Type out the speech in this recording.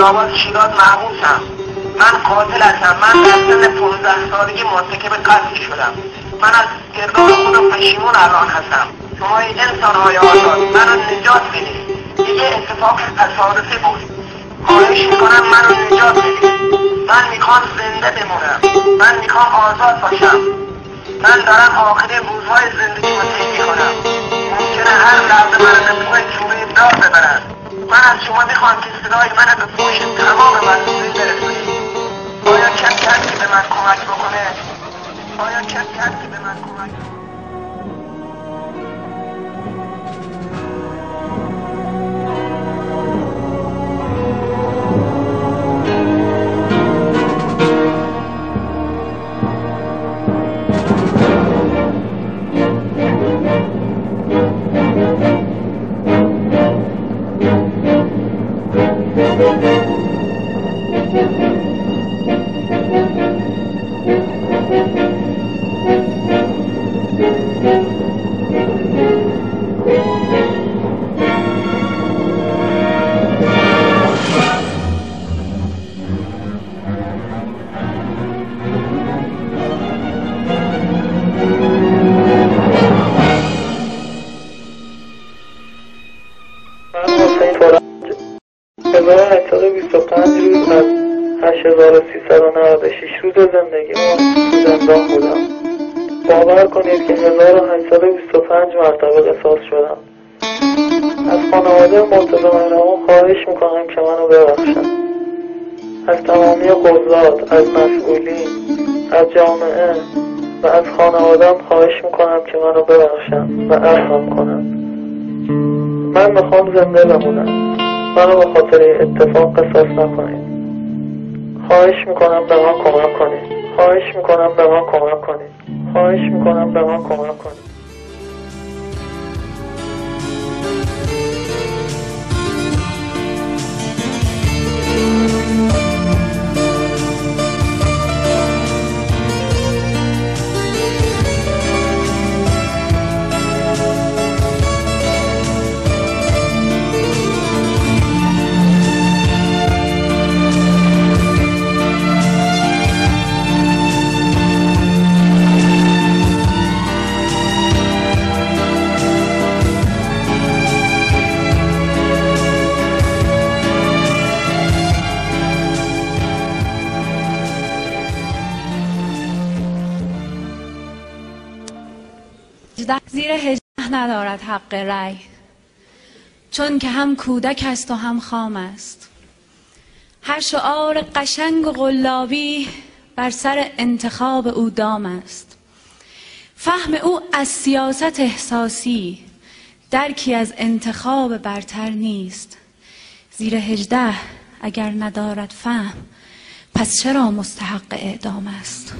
آباد شیراز محبوسم. من قاتل هستم. من در سن 15 سالگی مرتکب قتل شدم. من از کردار خودم پشیمون الان هستم. شما انسان‌های آزاد منو نجات بدید. دیگه اتفاق تصادفی بود. خواهش میکنم منو نجات بدید. من میخوام زنده بمونم. من میخوام آزاد باشم. من دارم آخرین روزهای زندگیمو طی میکنم. ممکنه هر لحظه منو به پای جوره دار ببرن. من از شما میخوام که صدای منو به پوش تمام مسئولین برسونید. آیا کسی هست که به من کمک بکنه؟ آیا کسی هست که به من کمک بکنه؟ روز از 8396 روز زندگی تو زندان بودم. باور کنید که 1825 مرتبه قصاص شدم. از خانواده مرتضی مهربان خواهش میکنم که منو ببخشن. از تمامی قضات، از مسئولین، از جامعه و از خانواده‌ام خواهش میکنم که منو ببخشن و عفوم کنن. من میخوام زنده بمونم. منو به خاطر اتفاق قصاص نکنید. خواهش میکنم به من کمک کنید. خواهش میکنم به من کمک کنید. خواهش میکنم به من کمک کنید. زیر 18 ندارد حق رأی، چون که هم کودک است و هم خام است. هر شعار قشنگ و قلابی بر سر انتخاب او دام است. فهم او از سیاست احساسی، درکی از انتخاب برتر نیست. زیر 18 اگر ندارد فهم، پس چرا مستحق اعدام است؟